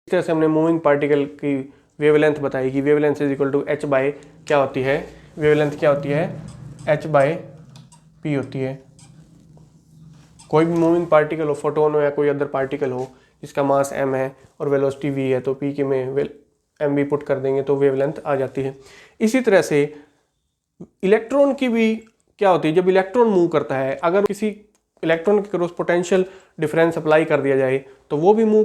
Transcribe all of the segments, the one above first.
इस तरह से हमने मूविंग पार्टिकल की वेवलेंथ बताई कि wavelength is equal to h by क्या होती है, वेवलेंथ क्या होती है, h बाय p होती है। कोई भी मूविंग पार्टिकल हो, फोटोन हो या कोई अदर पार्टिकल हो जिसका मास m है और वेलोसिटी v है, तो p के में m भी पुट कर देंगे तो वेवलेंथ आ जाती है। इसी तरह से इलेक्ट्रॉन की भी क्या होती है, जब इलेक्ट्रॉन मूव करता है, अगर किसी इलेक्ट्रॉन के क्रॉस पोटेंशियल डिफरेंस अप्लाई कर दिया जाए तो वो भी मूव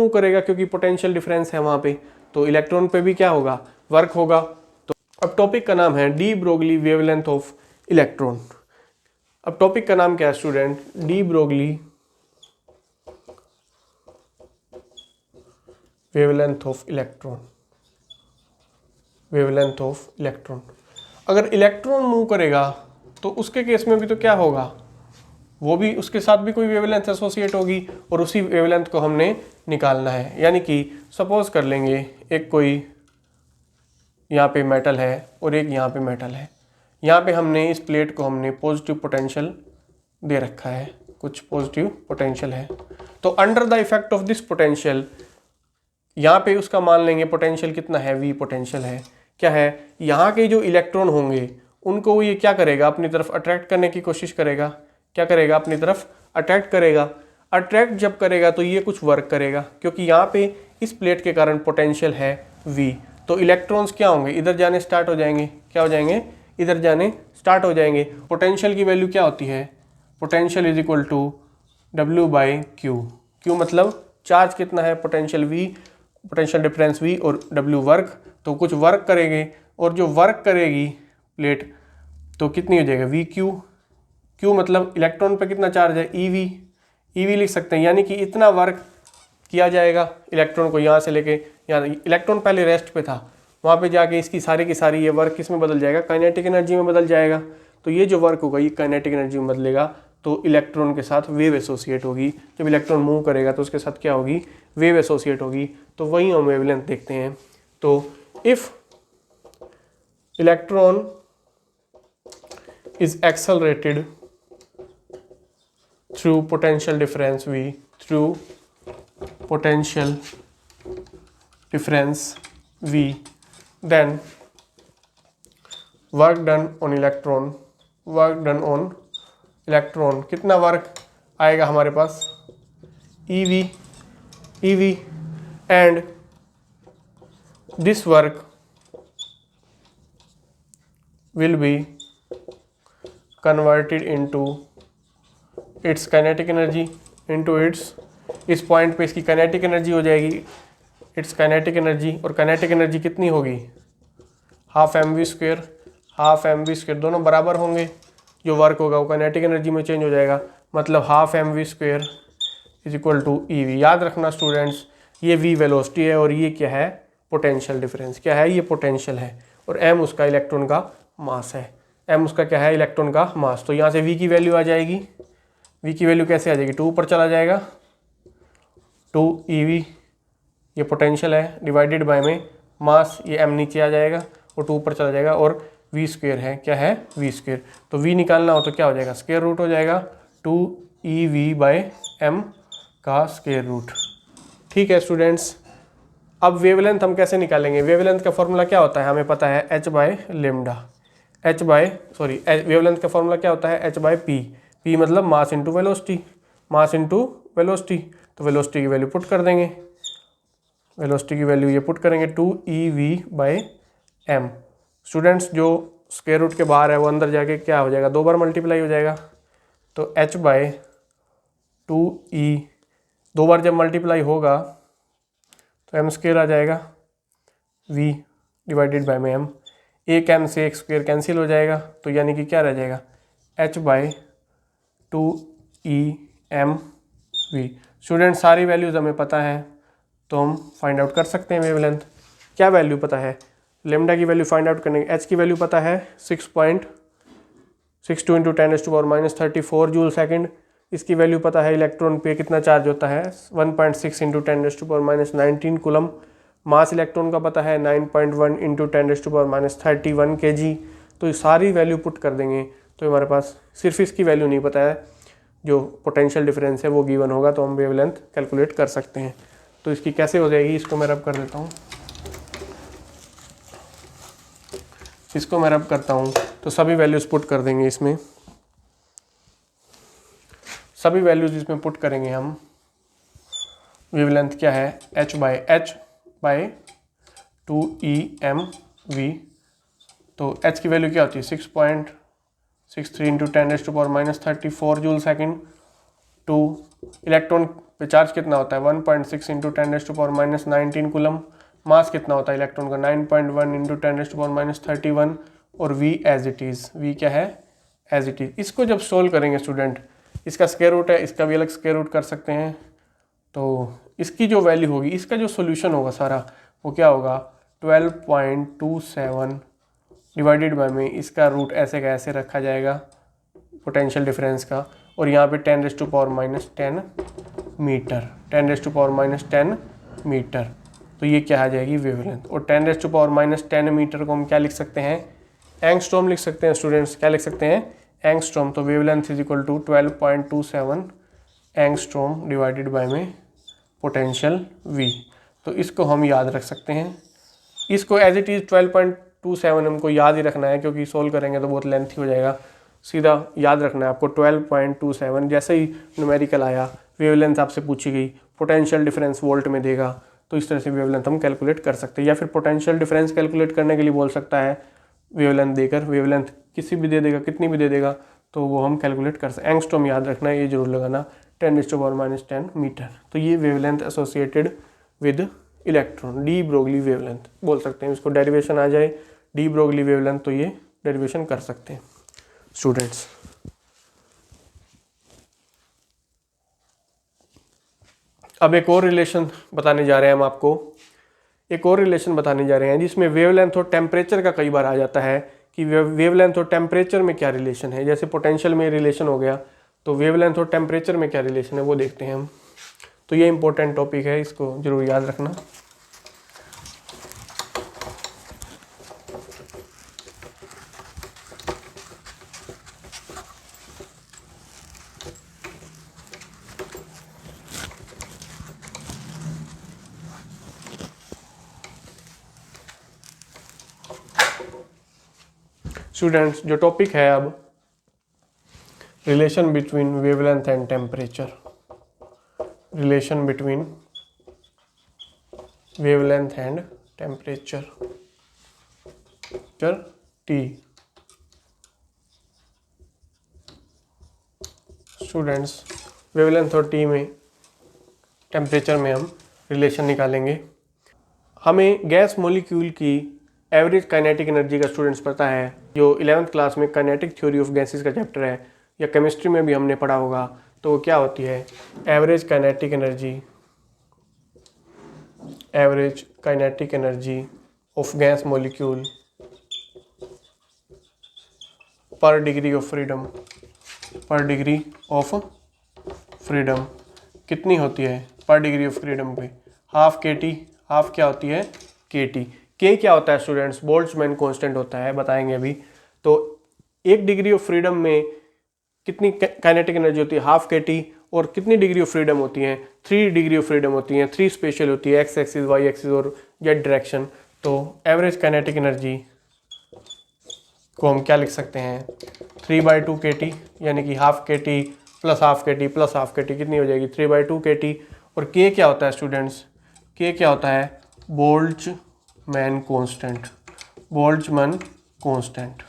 करेगा, क्योंकि पोटेंशियल डिफरेंस है वहां पे, तो इलेक्ट्रॉन पे भी क्या होगा, वर्क होगा। तो अब टॉपिक का नाम है de Broglie wavelength of electron. अब टॉपिक का नाम क्या है student, de Broglie wavelength of electron, wavelength of electron. अगर इलेक्ट्रॉन मूव करेगा तो उसके केस में भी तो क्या होगा, वो भी उसके साथ भी कोई वेवलेंथ एसोसिएट होगी और उसी वेवलेंथ को हमने निकालना है। यानी कि सपोज कर लेंगे एक कोई यहाँ पे मेटल है और एक यहाँ पे मेटल है, यहाँ पे हमने इस प्लेट को हमने पॉजिटिव पोटेंशियल दे रखा है, कुछ पॉजिटिव पोटेंशियल है, तो under the effect of this potential यहाँ पे उसका मान लेंगे पोटेंशियल कितना है, वी पोटेंशियल है। क्या है, यहाँ के जो इलेक्ट्रॉन होंगे उनको ये क्या करेगा, अपनी तरफ अट्रैक्ट करने की कोशिश करेगा, क्या करेगा, अपनी तरफ अट्रैक्ट करेगा। अट्रैक्ट जब करेगा तो ये कुछ वर्क करेगा, क्योंकि यहाँ पे इस प्लेट के कारण पोटेंशियल है v, तो इलेक्ट्रॉन्स क्या होंगे, इधर जाने स्टार्ट हो जाएंगे, क्या हो जाएंगे, इधर जाने स्टार्ट हो जाएंगे। पोटेंशियल की वैल्यू क्या होती है, potential is equal to W by q. Q मतलब चार्ज कितना है, potential v, potential difference v और W वर्क, तो कुछ वर्क करेंगे और जो वर्क करेगी प्लेट तो कितनी हो जाएगा, वी क्यू। क्यू मतलब इलेक्ट्रॉन पे कितना चार्ज है, ईवी लिख सकते हैं, यानी कि इतना वर्क किया जाएगा इलेक्ट्रॉन को यहाँ से लेके यहाँ। इलेक्ट्रॉन पहले रेस्ट पे था, वहाँ पे जाके इसकी सारी की सारी ये वर्क किस में बदल जाएगा, काइनेटिक एनर्जी में बदल जाएगा। तो ये जो वर्क होगा ये काइनेटिक एनर्जी में बदलेगा, तो इलेक्ट्रॉन के साथ वेव एसोसिएट होगी। जब इलेक्ट्रॉन मूव करेगा तो उसके साथ क्या होगी, वेव एसोसिएट होगी, तो वही हम वेवलेंथ देखते हैं। तो if electron is accelerated through potential difference V, through potential difference V, then work done on electron, कितना वर्क आएगा हमारे पास, EV, and this work will be converted into it's kinetic energy into its, इस point पे इसकी kinetic energy हो जाएगी it's kinetic energy, और kinetic energy कितनी होगी, हाफ एम वी स्क्वायर, दोनों बराबर होंगे, जो वर्क होगा वो काइनेटिक एनर्जी में चेंज हो जाएगा, मतलब half m v square is equal to e v. याद रखना स्टूडेंट्स, ये वी वेलोसिटी है और ये क्या है, पोटेंशियल डिफरेंस। क्या है, ये पोटेंशियल है और एम उसका इलेक्ट्रॉन का मास है, एम उसका क्या है, इलेक्ट्रॉन का मास। तो यहाँ से वी की वैल्यू आ जाएगी, v की वैल्यू कैसे आ जाएगी, 2 ऊपर चला जाएगा, 2 ev ये पोटेंशियल है, डिवाइडेड बाय में मास, ये m नीचे आ जाएगा और 2 ऊपर चला जाएगा, और v स्क्वायर है, क्या है, v स्क्वायर। तो v निकालना हो तो क्या हो जाएगा, स्क्वायर रूट हो जाएगा 2ev बाय m का स्क्वायर रूट। ठीक है स्टूडेंट्स, अब वेवलेंथ हम कैसे निकालेंगे, वेवलेंथ का फॉर्मूला क्या होता है, हमें पता है h बाय लेमडा, वेवलेंथ का फॉर्मूला क्या होता है, h बाय p, p मतलब मास इंटू वेलोसिटी, तो वेलोसिटी की वैल्यू पुट कर देंगे, वेलोसिटी की वैल्यू ये पुट करेंगे 2ev बाई m। स्टूडेंट्स जो स्क्वायर रूट के बाहर है वो अंदर जाके क्या हो जाएगा, 2 बार मल्टीप्लाई हो जाएगा, तो h बाई 2e, 2 बार जब मल्टीप्लाई होगा तो m स्क्वायर आ जाएगा, v डिवाइडेड बाई में m, एक m से एक स्क्वायर कैंसिल हो जाएगा, तो यानी कि क्या रह जाएगा, h बाई 2em स्टूडेंट सारी वैल्यूज़ हमें पता है तो हम फाइंड आउट कर सकते हैं वेवलेंथ। क्या वैल्यू पता है, लेमडा की वैल्यू फाइंड आउट करने, h की वैल्यू पता है 6.62 इंटू 10⁻34 जूल सेकेंड, इसकी वैल्यू पता है इलेक्ट्रॉन पे कितना चार्ज होता है 1.6 इंटू 10⁻19 कूलम, मास इलेक्ट्रॉन का पता है 9.1 इंटू 10⁻31 kg। तो ये सारी वैल्यू पुट कर देंगे तो हमारे पास सिर्फ इसकी वैल्यू नहीं पता है, जो पोटेंशियल डिफरेंस है वो गिवन होगा, तो हम वेवलेंथ कैलकुलेट कर सकते हैं। तो इसकी कैसे हो जाएगी, इसको मैं रब कर देता हूँ, इसको मैं रब करता हूँ तो सभी वैल्यूज़ पुट कर देंगे इसमें, सभी वैल्यूज़ इसमें पुट करेंगे हम। वेवलेंथ क्या है, h/2 तो h की वैल्यू क्या होती है 6.63 into 10⁻⁻34 joule second. Two electron पे चार्ज कितना होता है 1.6 इंटू 10⁻⁻19 कूलम। मास कितना होता है इलेक्ट्रॉन का 9.1 इंटू 10⁻31 और v as it is, v क्या है एज इट इज़। इसको जब सोल्व करेंगे स्टूडेंट, इसका स्क्वायर रूट है, इसका भी अलग स्क्वायर रूट कर सकते हैं, तो इसकी जो वैल्यू होगी, इसका जो सोल्यूशन होगा सारा वो क्या होगा 12.27 डिवाइडेड बाय में इसका रूट ऐसे का ऐसे रखा जाएगा पोटेंशियल डिफरेंस का, और यहाँ पे 10⁻⁻10 मीटर, 10⁻⁻10 मीटर, तो ये क्या आ जाएगी वेवलेंथ। और 10⁻⁻10 मीटर को हम क्या लिख सकते हैं, एंगस्ट्रॉम लिख सकते हैं स्टूडेंट्स, क्या लिख सकते हैं एंगस्ट्रॉम। तो wavelength is equal to 12.27 angstrom divided by में पोटेंशियल v। तो इसको हम याद रख सकते हैं, इसको एज इट इज़ 12.27 हमको याद ही रखना है, क्योंकि सोल्व करेंगे तो बहुत लेंथी हो जाएगा, सीधा याद रखना है आपको 12.27। जैसे ही न्यूमेरिकल आया, वेवलेंथ आपसे पूछी गई, पोटेंशियल डिफरेंस वोल्ट में देगा, तो इस तरह से वेवलेंथ हम कैलकुलेट कर सकते हैं। या फिर पोटेंशियल डिफरेंस कैलकुलेट करने के लिए बोल सकता है वेवलेंथ देकर, वेवलेंथ किसी भी दे देगा, कितनी भी दे देगा, तो वो हम कैलकुलेट कर सकते हैं। एंगस्ट्रॉम याद रखना है, ये जरूर लगाना 10⁻⁻10 मीटर। तो ये wavelength associated with electron, de Broglie wavelength बोल सकते हैं, इसको डेरिवेशन आ जाए डी ब्रोगली वेवलेंथ, तो ये डेरिवेशन कर सकते हैं स्टूडेंट्स। अब एक और रिलेशन बताने जा रहे हैं हम आपको, एक और रिलेशन बताने जा रहे हैं जिसमें वेवलेंथ और टेम्परेचर का कई बार आ जाता है कि वेवलेंथ और टेम्परेचर में क्या रिलेशन है। जैसे पोटेंशियल में रिलेशन हो गया, तो वेवलेंथ और टेम्परेचर में क्या रिलेशन है वो देखते हैं हम। तो ये इंपॉर्टेंट टॉपिक है, इसको जरूर याद रखना। स्टूडेंट्स, जो टॉपिक है अब relation between wavelength and temperature, relation between wavelength and temperature T। Students, wavelength और T में टेम्परेचर में हम रिलेशन निकालेंगे। हमें गैस मॉलिक्यूल की एवरेज काइनेटिक एनर्जी का स्टूडेंट्स पता है, जो 11th क्लास में काइनेटिक थ्योरी ऑफ गैसेस का चैप्टर है, या केमिस्ट्री में भी हमने पढ़ा होगा, तो वो क्या होती है average kinetic energy, average kinetic energy of gas molecule पर डिग्री ऑफ फ्रीडम, पर डिग्री ऑफ फ्रीडम कितनी होती है पर डिग्री ऑफ फ्रीडम पे, हाफ kT, हाफ क्या होती है kT। K क्या होता है स्टूडेंट्स, बोल्ट्जमैन कांस्टेंट होता है, बताएंगे अभी। तो 1 डिग्री ऑफ फ्रीडम में कितनी काइनेटिक एनर्जी होती है हाफ kT, और कितनी डिग्री ऑफ फ्रीडम होती है 3 डिग्री ऑफ फ्रीडम होती है, 3 स्पेशल होती है, x एक्सिस, y एक्सिस और z डायरेक्शन। तो एवरेज काइनेटिक एनर्जी को हम क्या लिख सकते हैं 3/2 kT, यानी कि half kT plus half kT plus half kT कितनी हो जाएगी 3/2 kT। और K क्या होता है स्टूडेंट्स, K क्या होता है बोल्ट्जमैन कांस्टेंट, बोल्ट्जमैन कांस्टेंट।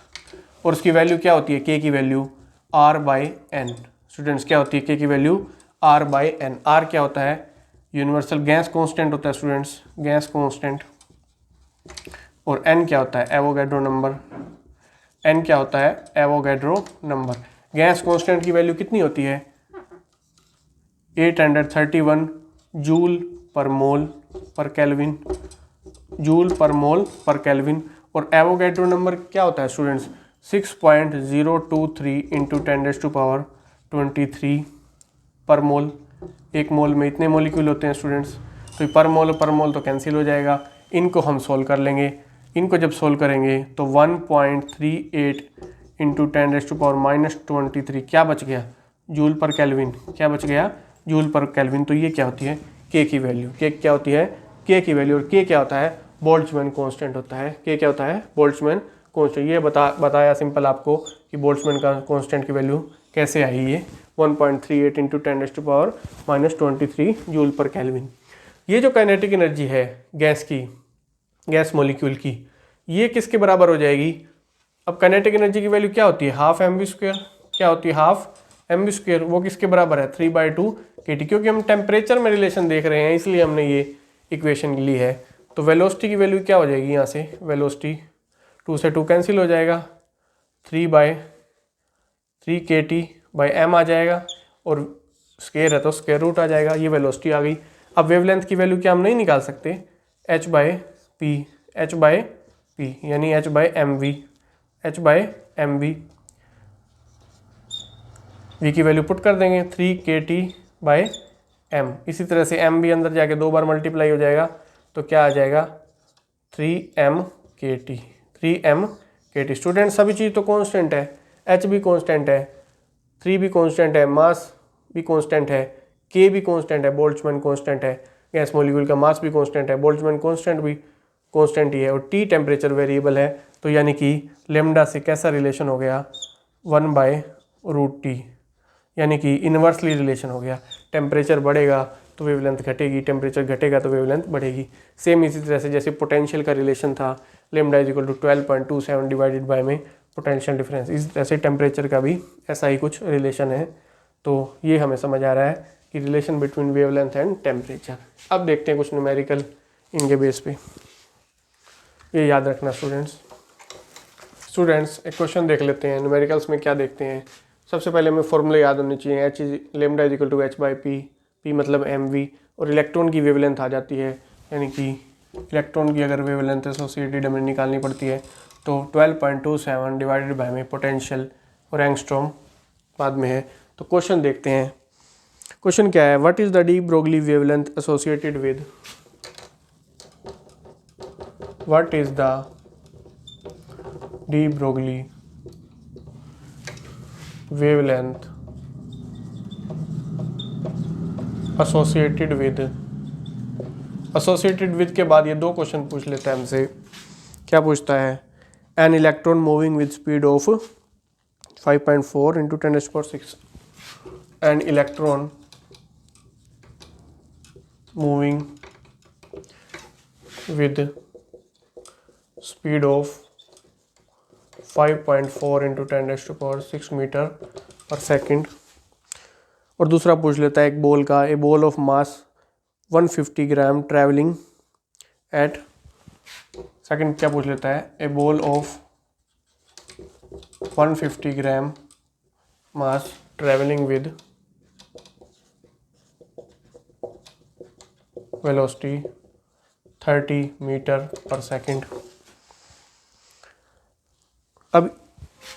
और उसकी वैल्यू क्या होती है K की वैल्यू R/N। स्टूडेंट्स क्या होती है K की वैल्यू R/N। R क्या होता है यूनिवर्सल गैस कांस्टेंट होता है स्टूडेंट्स, गैस कांस्टेंट। और N क्या होता है एवोगैड्रो नंबर, N क्या होता है एवोगैड्रो नंबर। गैस कांस्टेंट की वैल्यू कितनी होती है 831 जूल पर मोल पर केल्विन, जूल पर मोल पर केल्विन। और एवोगैड्रो नंबर क्या होता है स्टूडेंट्स 6.023 इंटू 10⁻23 पर मोल। एक मोल में इतने मॉलिक्यूल होते हैं स्टूडेंट्स, तो पर मोल तो कैंसिल हो जाएगा। इनको हम सोल्व कर लेंगे, इनको जब सोल्व करेंगे तो 1.38 इंटू 10⁻23 क्या बच गया जूल पर केल्विन, क्या बच गया जूल पर केल्विन। तो ये क्या होती है के की वैल्यू। के क्या होती है? के की वैल्यू। और के क्या होता है? बोल्ट्जमैन कांस्टेंट होता है। के क्या होता है? Boltzmann constant. ये बताया सिंपल आपको कि बोल्ट्जमैन का कांस्टेंट की वैल्यू कैसे आई। ये 1.38 इंटू 10⁻⁻23 जूल पर केल्विन। ये जो काइनेटिक एनर्जी है गैस की, गैस मॉलिक्यूल की, ये किसके बराबर हो जाएगी? अब काइनेटिक एनर्जी की वैल्यू क्या होती है? Half mv²। क्या होती है? Half mv²। वो किसके बराबर है? 3/2 kT। क्योंकि हम टेम्परेचर में रिलेशन देख रहे हैं इसलिए हमने ये इक्वेशन ली है। तो वेलोसिटी की वैल्यू क्या हो जाएगी? यहाँ से वेलोसिटी 2 से 2 कैंसिल हो जाएगा, 3/3 kT/m आ जाएगा, और स्क्वायर है तो स्क्वायर रूट आ जाएगा। ये वेलोसिटी आ गई। अब वेवलेंथ की वैल्यू क्या हम नहीं निकाल सकते? h/p, h/p यानी h/mv, h/mv। v की वैल्यू पुट कर देंगे 3 kT/m। इसी तरह से m भी अंदर जाके 2 बार मल्टीप्लाई हो जाएगा तो क्या आ जाएगा? 3m kT, 3m kT। Student सभी चीज़ तो कांस्टेंट है, h भी कांस्टेंट है, 3 भी कांस्टेंट है, मास भी कांस्टेंट है, k भी कांस्टेंट है, बोल्ट्जमैन कांस्टेंट है, गैस मॉलिक्यूल का मास भी कांस्टेंट है, बोल्ट्जमैन कांस्टेंट भी कांस्टेंट ही है, और t टेम्परेचर वेरिएबल है। तो यानी कि लेमडा से कैसा रिलेशन हो गया? 1/√T, यानी कि इन्वर्सली रिलेशन हो गया। टेम्परेचर बढ़ेगा तो वेवलेंथ घटेगी, टेम्परेचर घटेगा तो वेवलेंथ बढ़ेगी। सेम इसी तरह से जैसे पोटेंशियल का रिलेशन था, lambda is equal to 12.27 divided by में पोटेंशियल डिफरेंस। इस तरह से टेम्परेचर का भी ऐसा ही कुछ रिलेशन है। तो ये हमें समझ आ रहा है कि relation between wavelength and temperature. अब देखते हैं कुछ न्यूमेरिकल इनके बेस पे, ये याद रखना स्टूडेंट्स। एक क्वेश्चन देख लेते हैं न्यूमेरिकल्स में क्या देखते हैं। सबसे पहले हमें फॉर्मूला याद होनी चाहिए, h is lambda is equal to h/p, p मतलब mv, और इलेक्ट्रॉन की वेवलेंथ आ जाती है, यानी कि इलेक्ट्रॉन की अगर वेवलेंथ एसोसिएटेड हमें निकालनी पड़ती है तो 12.27 डिवाइडेड बाय में पोटेंशियल, और एंगस्ट्रॉम बाद में है। तो क्वेश्चन देखते हैं। क्वेश्चन क्या है? What is the de Broglie wavelength associated with, what is the de Broglie wavelength associated with के बाद ये दो क्वेश्चन पूछ लेता है हमसे। क्या पूछता है? An electron moving with speed of 5.4 into 10⁻⁶। An electron moving with speed of 5.4 into 10⁻⁶ metre per second. और दूसरा पूछ लेता है एक बॉल का, a ball of mass 150 gram travelling at, second क्या पूछ लेता है? A ball of 150 gram mass travelling with velocity 30 metre per second. अब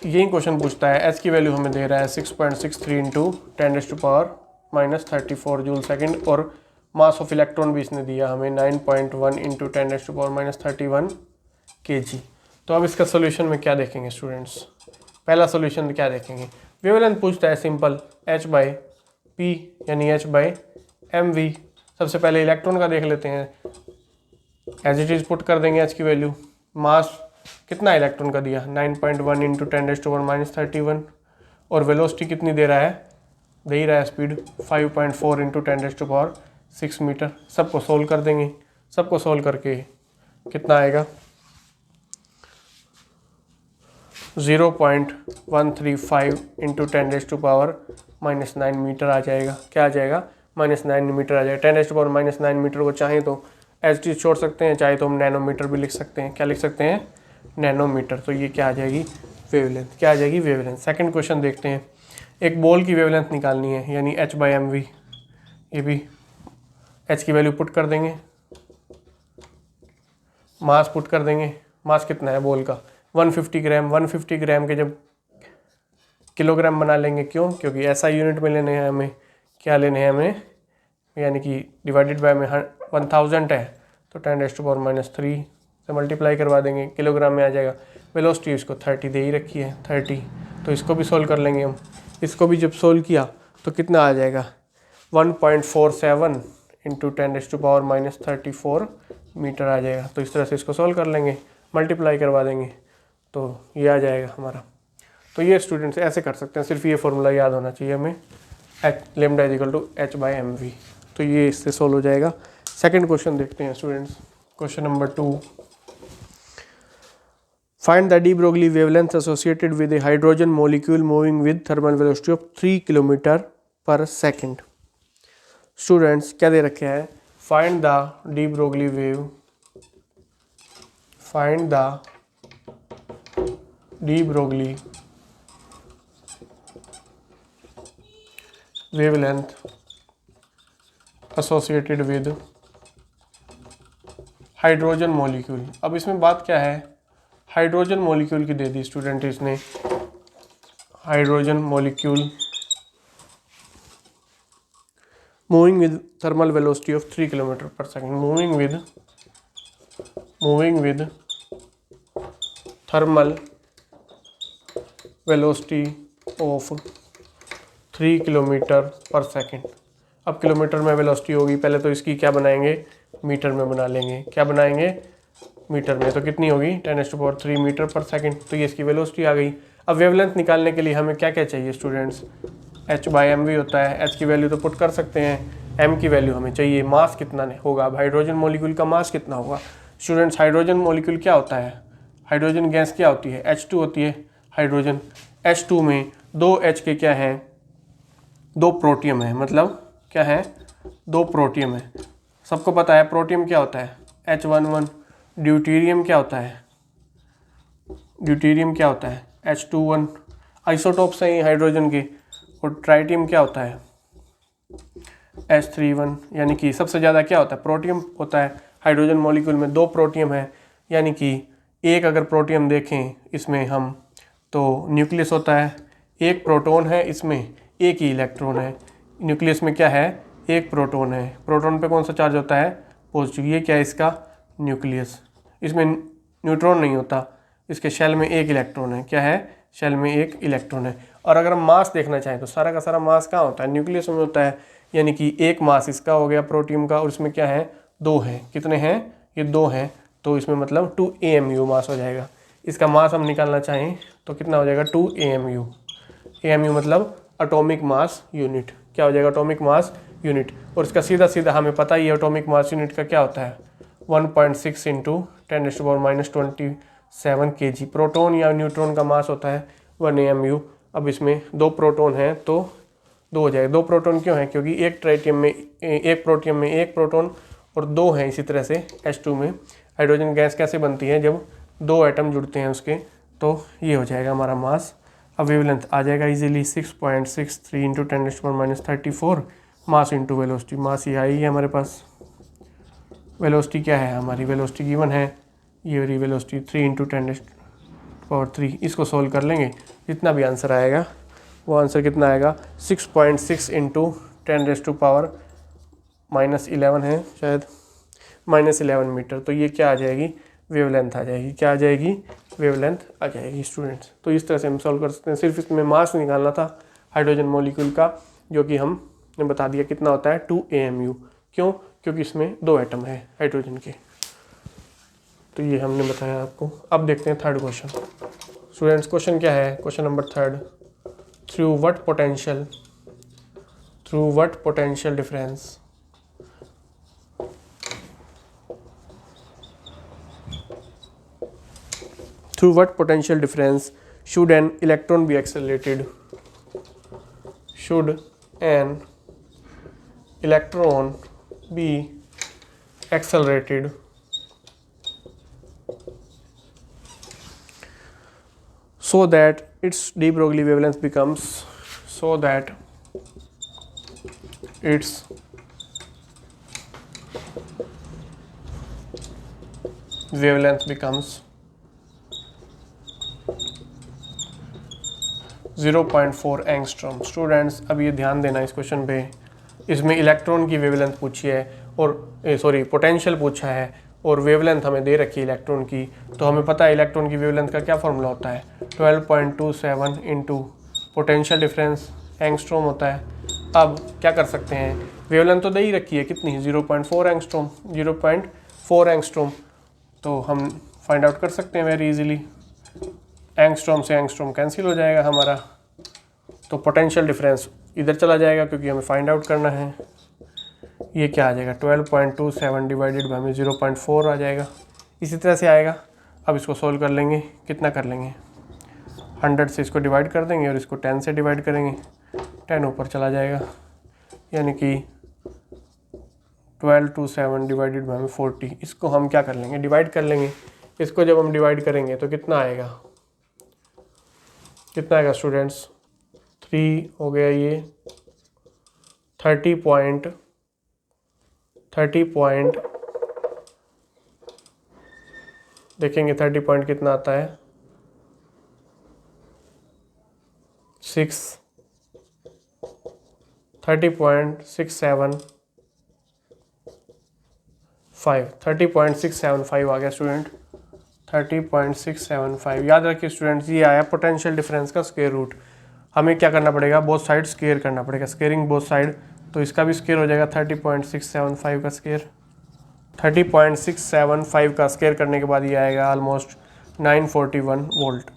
यही क्वेश्चन पूछता है, एच की वैल्यू हमें दे रहा है 6.63 इंटू 10⁻⁻34 जूल सेकेंड, और मास ऑफ इलेक्ट्रॉन भी इसने दिया हमें 9.1 इंटू 10⁻⁻31 kg। तो अब इसका सोल्यूशन में क्या देखेंगे स्टूडेंट्स? पहला सोल्यूशन क्या देखेंगे? वेवलेंथ पूछता है सिंपल, h/p यानी h/mv। सबसे पहले इलेक्ट्रॉन का देख लेते हैं, एज इट इज पुट कर देंगे h की वैल्यू। मास कितना इलेक्ट्रॉन का दिया? 9.1 इंटू 10⁻⁻31, और वेलोसिटी कितनी दे रहा है? दे ही रहा है स्पीड 5.4 इंटू 10⁻⁶ मीटर। सबको सोल्व कर देंगे, सबको सोल्व करके कितना आएगा? 0.135 इंटू 10⁻⁻9 मीटर आ जाएगा। क्या आ जाएगा? -9 मीटर आ जाएगा। 10⁻⁻9 मीटर को चाहे तो एच टी छोड़ सकते हैं, चाहे तो हम नैनोमीटर भी लिख सकते हैं। क्या लिख सकते हैं? नैनोमीटर। तो ये क्या आ जाएगी? वेवलेंथ। क्या आ जाएगी? वेवलेंथ। सेकंड क्वेश्चन देखते हैं। एक बॉल की वेवलेंथ निकालनी है, यानी h/mv। ये भी h की वैल्यू पुट कर देंगे, मास पुट कर देंगे। मास कितना है बॉल का? 150 ग्राम। 150 ग्राम के जब किलोग्राम बना लेंगे, क्यों? क्योंकि ऐसा यूनिट में लेने हैं हमें। क्या लेने हैं हमें? यानी कि डिवाइडेड बाय में 1000 है तो 10⁻³ से मल्टीप्लाई करवा देंगे, किलोग्राम में आ जाएगा। वेलोसिटी इसको 30 दे ही रखी है, 30। तो इसको भी सोल्व कर लेंगे हम। इसको भी जब सोल्व किया तो कितना आ जाएगा? 1.47 इंटू 10⁻⁻34 मीटर आ जाएगा। तो इस तरह से इसको सॉल्व कर लेंगे, मल्टीप्लाई करवा देंगे तो ये आ जाएगा हमारा। तो ये स्टूडेंट्स ऐसे कर सकते हैं, सिर्फ ये फॉर्मूला याद होना चाहिए हमें, lambda is equal to h/mv। तो ये इससे सॉल्व हो जाएगा। सेकंड क्वेश्चन देखते हैं students, question number 2। Find the de Broglie wavelength associated with A hydrogen molecule moving with thermal velocity of 3 km/s। Students क्या दे रखे हैं, find the de Broglie wave, find the de Broglie wavelength associated with hydrogen molecule. अब इसमें बात क्या है, hydrogen molecule की दे दी student इसने, hydrogen molecule moving with thermal velocity of 3 km/s, moving with thermal velocity of 3 km/s। अब kilometre में velocity होगी, पहले तो इसकी क्या बनाएंगे, मीटर में बना लेंगे। क्या बनाएंगे, मीटर में। तो कितनी होगी 10⁻³ मीटर/s। तो ये इसकी वेलोसिटी आ गई। अब वेवलेंथ निकालने के लिए हमें क्या क्या चाहिए स्टूडेंट्स, h/mv होता है। h की वैल्यू तो पुट कर सकते हैं, m की वैल्यू हमें चाहिए। मास कितना होगा, अब हाइड्रोजन मॉलिक्यूल का मास कितना होगा स्टूडेंट्स। हाइड्रोजन मॉलिक्यूल क्या होता है, हाइड्रोजन गैस क्या होती है, H2 होती है हाइड्रोजन। H2 में 2 H के क्या हैं, 2 प्रोटियम है, मतलब क्या है, 2 प्रोटियम है। सबको पता है प्रोटियम क्या होता है, H11। ड्यूटेरियम क्या होता है, ड्यूटेरियम क्या होता है, H21। आइसोटोप्स हैं हाइड्रोजन के। और ट्राइटियम क्या होता है, H31। यानी कि सबसे ज़्यादा क्या होता है, प्रोटियम होता है। हाइड्रोजन मॉलिक्यूल में 2 प्रोटियम है, यानी कि एक अगर प्रोटियम देखें इसमें हम, तो न्यूक्लियस होता है, एक प्रोटॉन है इसमें, एक ही इलेक्ट्रॉन है। न्यूक्लियस में क्या है, एक प्रोटॉन है। प्रोटॉन पे कौन सा चार्ज होता है, पॉजिटिव। ये क्या है इसका न्यूक्लियस। इसमें न्यूट्रॉन नहीं होता, इसके शेल में एक इलेक्ट्रॉन है। क्या है, शेल में एक इलेक्ट्रॉन है। और अगर हम मास देखना चाहें तो सारा का सारा मास कहाँ होता है, न्यूक्लियस में होता है। यानी कि एक मास इसका हो गया प्रोटियम का, और इसमें क्या है, 2 हैं। कितने हैं, ये 2 हैं। तो इसमें मतलब 2 AMU मास हो जाएगा। इसका मास हम निकालना चाहें तो कितना हो जाएगा, 2 AMU। AMU मतलब एटॉमिक मास यूनिट। क्या हो जाएगा, एटॉमिक मास यूनिट। और इसका सीधा सीधा हमें पता ही है एटॉमिक मास यूनिट का क्या होता है, 1.6 × 10⁻⁻27 kg। प्रोटॉन या न्यूट्रॉन का मास होता है 1 AMU। अब इसमें 2 प्रोटॉन हैं तो 2 हो जाएगा। 2 प्रोटॉन क्यों है, क्योंकि एक ट्राइटियम में, एक प्रोटियम में एक प्रोटॉन और 2 हैं। इसी तरह से H2 में हाइड्रोजन गैस कैसे बनती है, जब 2 एटम जुड़ते हैं उसके। तो ये हो जाएगा हमारा मास। अब वेवलेंथ आ जाएगा इजीली 6.63 × 10⁻⁻34 मास इंटू वेलोसिटी। मास ये आई है हमारे पास। वेलोसिटी क्या है हमारी, वेलोसिटी गिवन है, ये वाली वेलोसिटी 3 × 10⁻³ इसको सोल्व कर लेंगे। जितना भी आंसर आएगा वो आंसर कितना आएगा, 6.6 × 10⁻⁻11 है शायद, -11 मीटर। तो ये क्या आ जाएगी, वेवलेंथ आ जाएगी। क्या आ जाएगी, वेवलेंथ आ जाएगी स्टूडेंट्स। तो इस तरह से हम सॉल्व कर सकते हैं। सिर्फ इसमें मास निकालना था हाइड्रोजन मॉलिक्यूल का, जो कि हमने बता दिया कितना होता है, 2 AMU। क्यों, क्योंकि इसमें 2 एटम है हाइड्रोजन के। तो ये हमने बताया आपको। अब देखते हैं थर्ड क्वेश्चन स्टूडेंट्स। क्वेश्चन क्या है, question number 3। Through what potential difference through what potential difference should an electron be accelerated? Should an electron be accelerated so that its de Broglie wavelength becomes, so that its wavelength becomes 0.4 angstrom. Students अब ये ध्यान देना इस question पे। इसमें electron की wavelength पूछी है और पोटेंशियल पूछा है, और वेवलेंथ हमें दे रखी है इलेक्ट्रॉन की। तो हमें पता है इलेक्ट्रॉन की वेवलेंथ का क्या फॉर्मूला होता है, 12.27 इंटू पोटेंशियल डिफरेंस एंगस्ट्रॉम होता है। अब क्या कर सकते हैं, वेवलेंथ तो दे ही रखी है कितनी, 0.4 एंगस्ट्रॉम, 0.4 एंगस्ट्रॉम। तो हम फाइंड आउट कर सकते हैं वेरी इजीली। एंगस्ट्रॉम से एंगस्ट्रॉम कैंसिल हो जाएगा हमारा, तो पोटेंशियल डिफरेंस इधर चला जाएगा क्योंकि हमें फाइंड आउट करना है। ये क्या आ जाएगा, 12.27 डिवाइडेड बाई में 0.4 आ जाएगा, इसी तरह से आएगा। अब इसको सोल्व कर लेंगे, कितना कर लेंगे, 100 से इसको डिवाइड कर देंगे और इसको 10 से डिवाइड करेंगे, 10 ऊपर चला जाएगा, यानी कि 12/7 डिवाइडेड बाई में 40। इसको हम क्या कर लेंगे, डिवाइड कर लेंगे। इसको जब हम डिवाइड करेंगे तो कितना आएगा, कितना आएगा स्टूडेंट्स, 3 हो गया ये, 30 पॉइंट देखेंगे 30 पॉइंट कितना आता है, 30.675 आ गया स्टूडेंट, 30.675। याद रखिए स्टूडेंट्स, ये आया पोटेंशियल डिफरेंस का स्क्वायर रूट। हमें क्या करना पड़ेगा, बोथ साइड स्क्वायर करना पड़ेगा, स्क्वेयरिंग बोथ साइड। तो इसका भी स्क्वायर हो जाएगा 30.675 का स्क्वायर। 30.675 का स्क्वायर करने के बाद ये आएगा ऑलमोस्ट 941 वोल्ट,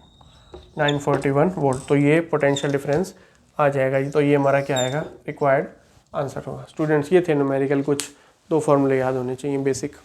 941 वोल्ट। तो ये पोटेंशियल डिफरेंस आ जाएगा। तो ये हमारा क्या आएगा, रिक्वायर्ड आंसर होगा। स्टूडेंट्स ये थे न्यूमेरिकल, कुछ 2 फॉर्मूले याद होने चाहिए बेसिक।